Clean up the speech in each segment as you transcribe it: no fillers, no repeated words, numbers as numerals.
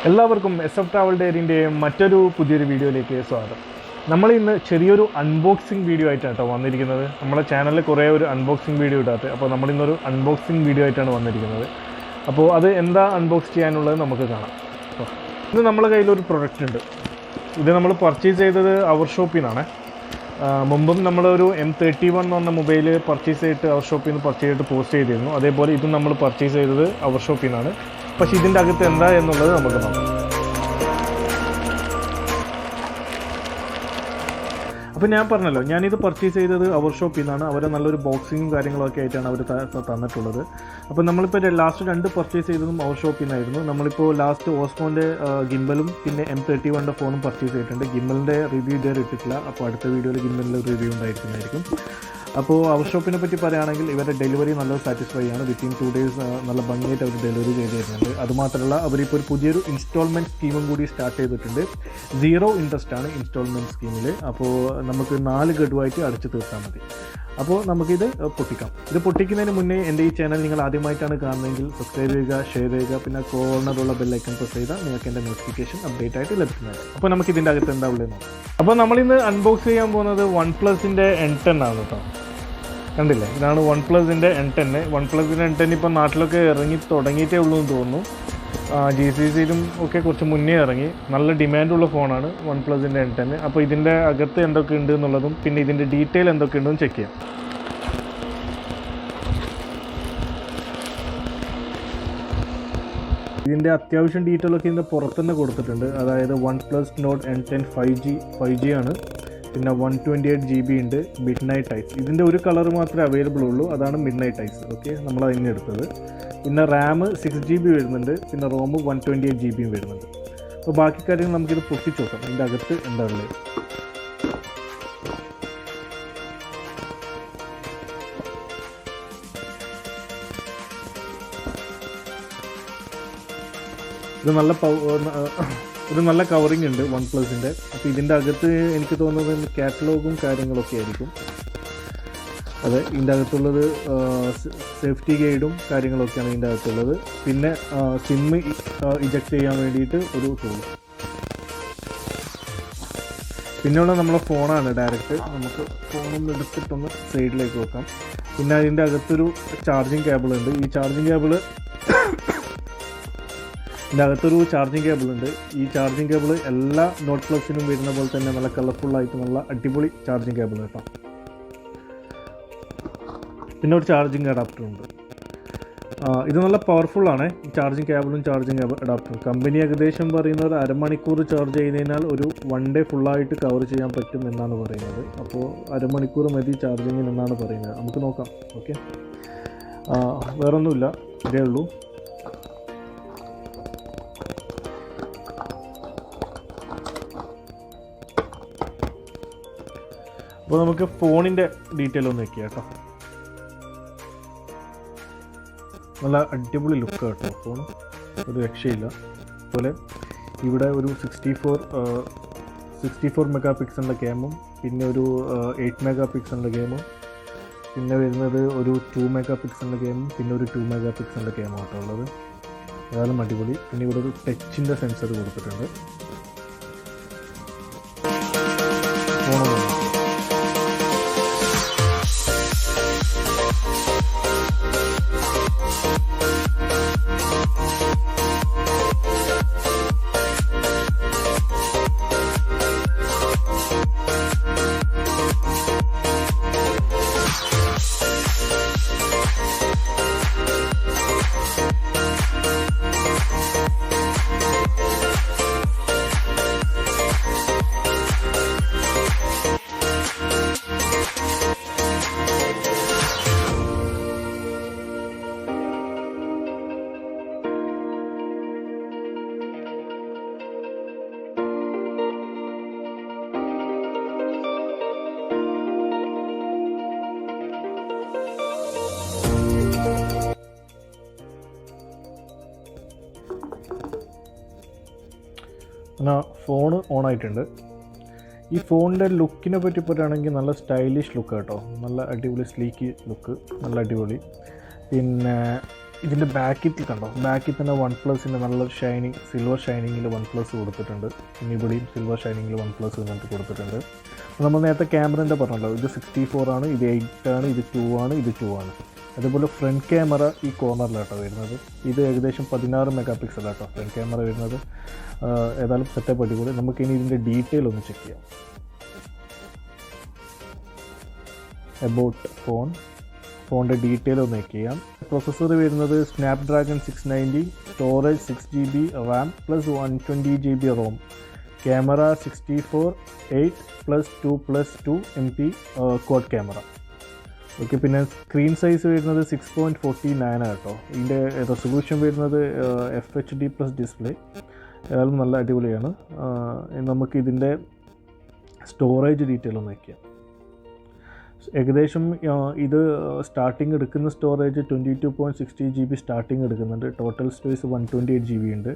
എല്ലാവർക്കും sftraveldiary മറ്റൊരു പുതിയൊരു വീഡിയോയിലേക്ക് സ്വാഗതം. നമ്മൾ ഇന്ന് ചെറിയൊരു അൺബോക്സിംഗ് വീഡിയോ ആയിട്ടാണ് വന്നിരിക്കുന്നത്. നമ്മുടെ ചാനലിൽ കുറേ ഒരു അൺബോക്സിംഗ് വീഡിയോ ഇടാത്ത, അപ്പോൾ നമ്മൾ ഇന്നൊരു അൺബോക്സിംഗ് വീഡിയോ ആയിട്ടാണ് വന്നിരിക്കുന്നത്. അപ്പോൾ അത് എന്താ അൺബോക്സ് ചെയ്യാനുള്ളത് നമുക്ക് കാണാം. ഇന്ന് നമ്മുടെ കയ്യിലൊരു പ്രൊഡക്റ്റ് ഉണ്ട്. ഇത് നമ്മൾ പർച്ചേസ് ചെയ്തത് അവർ ഷോപ്പിൽ നിന്നാണ്. മുമ്പും നമ്മളൊരു M31 എന്ന് പറഞ്ഞ മൊബൈൽ പർച്ചേസ് ചെയ്തിട്ട് അവർ ഷോപ്പിൽ നിന്ന് പർച്ചേസ് ചെയ്തിട്ട് പോസ്റ്റ് ചെയ്തിരുന്നു. അതേപോലെ ഇതും നമ്മൾ പർച്ചേസ് ചെയ്തത് അവർ ഷോപ്പിൽ നിന്നാണ്. പക്ഷേ ഇതിൻ്റെ അകത്ത് എന്താ എന്നുള്ളത് നമുക്ക് നോക്കാം. അപ്പോൾ ഞാൻ പറഞ്ഞല്ലോ, ഞാനിത് പർച്ചേസ് ചെയ്തത് അവർ ഷോപ്പിൽ നിന്നാണ്. അവർ നല്ലൊരു ബോക്സിങ്ങും കാര്യങ്ങളൊക്കെ ആയിട്ടാണ് അവർ തന്നിട്ടുള്ളത്. അപ്പോൾ നമ്മളിപ്പോൾ ലാസ്റ്റ് 2 പർച്ചേസ് ചെയ്തതും അവർ ഷോപ്പിൽ നിന്നായിരുന്നു. നമ്മളിപ്പോൾ ലാസ്റ്റ് ഓസ്മോൻ്റെ ഗിംബലും പിന്നെ M31 ഫോണും പർച്ചേസ് ചെയ്തിട്ടുണ്ട്. ഗിംബലിൻ്റെ റിവ്യൂ ഇതുവരെ ഇട്ടിട്ടില്ല. അപ്പോൾ അടുത്ത വീഡിയോയിൽ ഗിംബലിൻ്റെ റിവ്യൂ ഉണ്ടായിരിക്കുന്നതായിരിക്കും. അപ്പോൾ അവർ ഷോപ്പിനെ പറ്റി പറയുകയാണെങ്കിൽ ഇവരുടെ ഡെലിവറി നല്ല സാറ്റിസ്ഫൈ ആണ്. വിത്തിൻ 2 days നല്ല ഭംഗിയായിട്ട് അവർ ഡെലിവറി ചെയ്ത് തരുന്നുണ്ട്. അതുമാത്രമല്ല, അവരിപ്പോൾ ഒരു പുതിയൊരു ഇൻസ്റ്റാൾമെൻറ്റ് സ്കീമും കൂടി സ്റ്റാർട്ട് ചെയ്തിട്ടുണ്ട്. 0 ഇൻട്രസ്റ്റ് ആണ് ഇൻസ്റ്റാൾമെൻറ്റ് സ്കീമിൽ. അപ്പോൾ നമുക്ക് 4 ഗഡുവായിട്ട് അടച്ചു തീർത്താൽ മതി. അപ്പോൾ നമുക്കിത് പൊട്ടിക്കാം. ഇത് പൊട്ടിക്കുന്നതിന് മുന്നേ എൻ്റെ ഈ ചാനൽ നിങ്ങൾ ആദ്യമായിട്ടാണ് കാണുന്നതെങ്കിൽ സബ്സ്ക്രൈബ് ചെയ്യുക, ഷെയർ ചെയ്യുക, പിന്നെ കോർണറുള്ള ബെല്ലൈക്കൺ പ്രസ് ചെയ്താൽ നിങ്ങൾക്ക് എൻ്റെ നോട്ടിഫിക്കേഷൻ അപ്ഡേറ്റ് ആയിട്ട് ലഭിക്കുന്നതാണ്. അപ്പോൾ നമുക്ക് ഇതിൻ്റെ അകത്ത് എന്താ ഉള്ളത് നോക്കാം. അപ്പോൾ നമ്മളിന്ന് അൺബോക്സ് ചെയ്യാൻ പോകുന്നത് ONEPLUSൻ്റെ N10 ആണ് കേട്ടോ. കണ്ടില്ലേ, ഇതാണ് ONEPLUSൻ്റെ N10. ONEPLUSൻ്റെ N10 ഇപ്പോൾ നാട്ടിലൊക്കെ ഇറങ്ങി തുടങ്ങിയിട്ടേ ഉള്ളൂ എന്ന് തോന്നുന്നു. GCCയിലും ഒക്കെ കുറച്ച് മുന്നേ ഇറങ്ങി. നല്ല ഡിമാൻഡുള്ള ഫോണാണ് ONEPLUSൻ്റെ N10. അപ്പോൾ ഇതിൻ്റെ അകത്ത് എന്തൊക്കെ ഉണ്ട് എന്നുള്ളതും പിന്നെ ഇതിൻ്റെ ഡീറ്റെയിൽ എന്തൊക്കെ ഉണ്ടെന്നും ചെക്ക് ചെയ്യാം. ഇതിൻ്റെ അത്യാവശ്യം ഡീറ്റെയിലൊക്കെ ഇതിൻ്റെ പുറത്ത് തന്നെ കൊടുത്തിട്ടുണ്ട്. അതായത് ONEPLUS NORD N10 5G ആണ്. പിന്നെ 128 GB ഉണ്ട്. മിഡ്നൈറ്റ് ഐസ്, ഇതിൻ്റെ ഒരു കളർ മാത്രമേ അവൈലബിൾ ഉള്ളൂ, അതാണ് മിഡ്നൈറ്റ് ഐസ്. ഓക്കെ, നമ്മൾ അതിനെ എടുത്തത്. പിന്നെ റാം 6 GB വരുന്നുണ്ട്. പിന്നെ റോം 128 GB വരുന്നുണ്ട്. അപ്പോൾ ബാക്കി കാര്യങ്ങൾ നമുക്കിത് പൊട്ടിച്ച് നോക്കാം. ഇതിൻ്റെ അകത്ത് എന്താ ഉള്ളത്. ഇത് നല്ല കവറിങ് ഉണ്ട് ONEPLUSൻ്റെ. അപ്പോൾ ഇതിൻ്റെ അകത്ത് എനിക്ക് തോന്നുന്നത് കാറ്റലോഗും കാര്യങ്ങളൊക്കെ ആയിരിക്കും. അതെ, ഇതിൻ്റെ അകത്തുള്ളത് സേഫ്റ്റി ഗൈഡും കാര്യങ്ങളൊക്കെയാണ് ഇതിൻ്റെ അകത്തുള്ളത്. പിന്നെ സിം ഇജക്റ്റ് ചെയ്യാൻ വേണ്ടിയിട്ട് ഒരു ടൂൾ. പിന്നെയുള്ള നമ്മളെ ഫോണാണ് ഡയറക്റ്റ്. നമുക്ക് ഫോണൊന്ന് എടുത്തിട്ടൊന്ന് സൈഡിലേക്ക് വെക്കാം. പിന്നെ അതിൻ്റെ അകത്തൊരു ചാർജിങ് കേബിൾ ഉണ്ട്. ഇതിൻ്റെ അകത്തൊരു ചാർജിങ് കേബിൾ ഉണ്ട്. ഈ ചാർജിങ് കേബിൾ എല്ലാ നോട്ട് പ്ലസിനും വരുന്ന പോലെ തന്നെ നല്ല കളർഫുള്ളായിട്ട് നല്ല അടിപൊളി ചാർജിങ് കേബിൾ കേട്ടോ. പിന്നെ ഒരു ചാർജിങ് അഡാപ്റ്റർ ഉണ്ട്. ഇത് നല്ല പവർഫുള്ളാണ് ഈ ചാർജിങ് കേബിളും ചാർജിങ് അഡാപ്റ്ററും. കമ്പനി ഏകദേശം പറയുന്ന ഒരു അരമണിക്കൂർ ചാർജ് ചെയ്തതിനാൽ ഒരു 1 day ഫുള്ളായിട്ട് കവർ ചെയ്യാൻ പറ്റും എന്നാണ് പറയുന്നത്. അപ്പോൾ അരമണിക്കൂർ മതി ചാർജിങ്ങിന് എന്നാണ് പറയുന്നത്. നമുക്ക് നോക്കാം. ഓക്കെ, വേറൊന്നുമില്ല, ഇതേ ഉള്ളൂ. അപ്പോൾ നമുക്ക് ഫോണിൻ്റെ ഡീറ്റെയിൽ ഒന്ന് വെക്കുക കേട്ടോ. നല്ല അടിപൊളി ലുക്ക് കേട്ടോ ഫോൺ, ഒരു രക്ഷയില്ല. അതുപോലെ ഇവിടെ ഒരു 64 മെഗാ പിക്സലിൻ്റെ ക്യാമും പിന്നെ ഒരു 8 മെഗാ പിക്സലിൻ്റെ ക്യാമും പിന്നെ വരുന്നത് ഒരു 2 മെഗാ പിക്സലിൻ്റെ ക്യാമും പിന്നെ ഒരു 2 മെഗാ പിക്സലിൻ്റെ ക്യാമും ആട്ടോ ഉള്ളത്. ഏതായാലും അടിപൊളി. പിന്നെ ഇവിടെ ഒരു ടച്ചിൻ്റെ സെൻസർ കൊടുത്തിട്ടുണ്ട്. പിന്നെ ഫോണ് ഓണായിട്ടുണ്ട്. ഈ ഫോണിൻ്റെ ലുക്കിനെ പറ്റി പറയുകയാണെങ്കിൽ നല്ല സ്റ്റൈലിഷ് ലുക്ക് കേട്ടോ. നല്ല അടിപൊളി സ്ലീക്ക് ലുക്ക്, നല്ല അടിപൊളി. പിന്നെ ഇതിൻ്റെ ബാക്കിൽ കണ്ടോ, ബാക്കിൽ തന്നെ വൺ പ്ലസിൻ്റെ നല്ലൊരു ഷൈനിങ് സിൽവർ ഷൈനിങ്ങിൽ വൺ പ്ലസ് കൊടുത്തിട്ടുണ്ട്. പിന്നെ ഇവിടെയും സിൽവർ ഷൈനിങ്ങിൽ വൺ പ്ലസ് എന്നിട്ട് കൊടുത്തിട്ടുണ്ട്. നമ്മൾ നേരത്തെ ക്യാമറേൻ്റെ പറഞ്ഞല്ലോ, ഇത് 64 ആണ്, ഇത് 8 ആണ്, ഇത് 2 ആണ്, ഇത് 2 ആണ്. അതുപോലെ ഫ്രണ്ട് ക്യാമറ ഈ കോർണറിലാട്ടോ വരുന്നത്. ഇത് ഏകദേശം 16 മെഗാ പിക്സലാട്ടോ ഫ്രണ്ട് ക്യാമറ വരുന്നത്. ഏതായാലും സെറ്റപ്പ് അടിപൊളി. നമുക്കിനി ഇതിൻ്റെ ഡീറ്റെയിൽ ഒന്ന് ചെക്ക് ചെയ്യാം. അബൌട്ട് ഫോണിൻ്റെ ഡീറ്റെയിൽ ഒന്ന് ചെക്ക് ചെയ്യാം. പ്രൊസസ്സർ വരുന്നത് Snapdragon 690, storage 6GB RAM plus 120GB ROM, camera 64:8 + 2+2 MP quad camera. Okay, പിന്നെ സ്ക്രീൻ സൈസ് വരുന്നത് 6.49 കേട്ടോ. ഇതിൻ്റെ റെസൊല്യൂഷൻ വരുന്നത് FHD+ ഡിസ്പ്ലേ. ഏതായാലും നല്ല അടിപൊളിയാണ്. നമുക്കിതിൻ്റെ സ്റ്റോറേജ് ഡീറ്റെയിൽ ഒന്ന് വയ്ക്കാം. ഏകദേശം ഇത് സ്റ്റാർട്ടിങ് എടുക്കുന്ന സ്റ്റോറേജ് 22.60GB സ്റ്റാർട്ടിങ് എടുക്കുന്നുണ്ട്. ടോട്ടൽ സ്പേസ് 128GB ഉണ്ട്.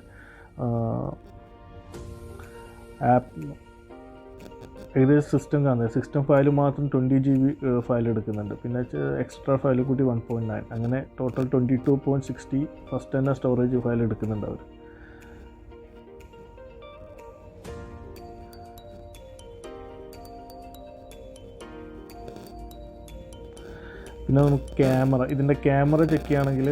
ഏകദേശം സിസ്റ്റം ഫയൽ മാത്രം 20GB ഫയൽ എടുക്കുന്നുണ്ട്. പിന്നെ എക്സ്ട്രാ ഫയൽ കൂടി 1.9, അങ്ങനെ ടോട്ടൽ 22.60 ഫസ്റ്റ് തന്നെ സ്റ്റോറേജ് ഫയൽ എടുക്കുന്നുണ്ട് അവർ. പിന്നെ നമുക്ക് ഇതിൻ്റെ ക്യാമറ ചെക്ക് ചെയ്യുകയാണെങ്കിൽ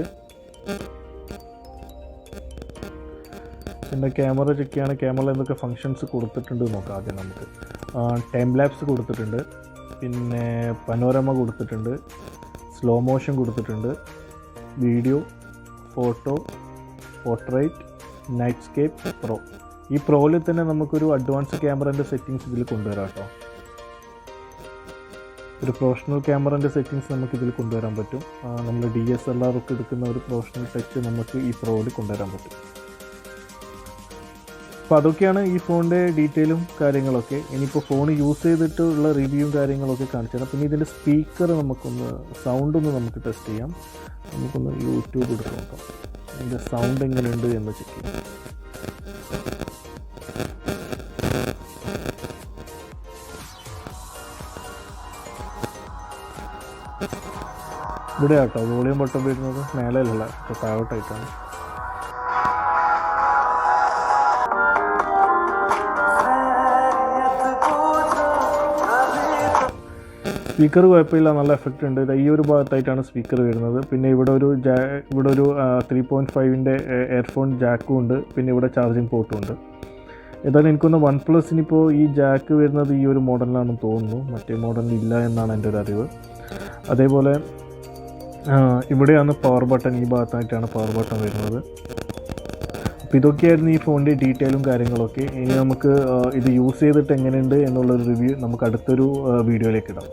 ക്യാമറയിൽ എന്തൊക്കെ ഫങ്ഷൻസ് കൊടുത്തിട്ടുണ്ട് നോക്കാം. ആദ്യം നമുക്ക് ടൈം ലാപ്സ് കൊടുത്തിട്ടുണ്ട്, പിന്നെ പനോരമ കൊടുത്തിട്ടുണ്ട്, സ്ലോ മോഷൻ കൊടുത്തിട്ടുണ്ട്, video, photo, portrait, night scape, pro. ഈ പ്രോയിൽ തന്നെ നമുക്കൊരു അഡ്വാൻസ് ക്യാമറേൻ്റെ സെറ്റിങ്സ് ഇതിൽ കൊണ്ടുവരാം കേട്ടോ. ഒരു പ്രൊഫഷണൽ ക്യാമറേൻ്റെ സെറ്റിങ്സ് നമുക്കിതിൽ കൊണ്ടുവരാൻ പറ്റും. നമ്മൾ DSLR ഒക്കെ എടുക്കുന്ന ഒരു പ്രൊഫഷണൽ ടച്ച് നമുക്ക് ഈ പ്രോയിൽ കൊണ്ടുവരാൻ പറ്റും. അപ്പോൾ അതൊക്കെയാണ് ഈ ഫോണിൻ്റെ ഡീറ്റെയിലും കാര്യങ്ങളൊക്കെ. ഇനിയിപ്പോൾ ഫോൺ യൂസ് ചെയ്തിട്ടുള്ള റിവ്യൂവും കാര്യങ്ങളൊക്കെ കാണിച്ചു തരാം. പിന്നെ ഇതിൻ്റെ സ്പീക്കർ സൗണ്ടൊന്ന് നമുക്ക് ടെസ്റ്റ് ചെയ്യാം. നമുക്കൊന്ന് യൂട്യൂബ് എടുത്ത് നോക്കാം, ഇതിൻ്റെ സൗണ്ട് എങ്ങനെയുണ്ട് എന്ന് ചെക്ക് ചെയ്യാം. ഇവിടെ ആട്ടോ വോളിയം ബട്ടൺ വരുന്നത്, മേലല്ല താഴോട്ടായിട്ടാണ്. സ്പീക്കർ കുഴപ്പമില്ല, നല്ല എഫക്റ്റ് ഉണ്ട്. ഈ ഒരു ഭാഗത്തായിട്ടാണ് സ്പീക്കർ വരുന്നത്. പിന്നെ ഇവിടെ ഒരു 3.5ൻ്റെ എയർഫോൺ ജാക്കും ഉണ്ട്. പിന്നെ ഇവിടെ ചാർജിങ് പോർട്ടും ഉണ്ട്. ഏതായാലും എനിക്കൊന്ന് വൺ പ്ലസിനിപ്പോൾ ഈ ജാക്ക് വരുന്നത് ഈ ഒരു മോഡലിലാണെന്ന് തോന്നുന്നു, മറ്റേ മോഡലിൽ ഇല്ല എന്നാണ് എൻ്റെ ഒരു അറിവ്. അതേപോലെ ഇവിടെയാണ് പവർ ബട്ടൺ, ഈ ഭാഗത്തായിട്ടാണ് പവർ ബട്ടൺ വരുന്നത്. അപ്പോൾ ഇതൊക്കെയായിരുന്നു ഈ ഫോണിൻ്റെ ഡീറ്റെയിലും കാര്യങ്ങളൊക്കെ. ഇനി നമുക്ക് ഇത് യൂസ് ചെയ്തിട്ട് എങ്ങനെയുണ്ട് എന്നുള്ളൊരു റിവ്യൂ നമുക്ക് അടുത്തൊരു വീഡിയോയിലേക്ക് ഇടാം.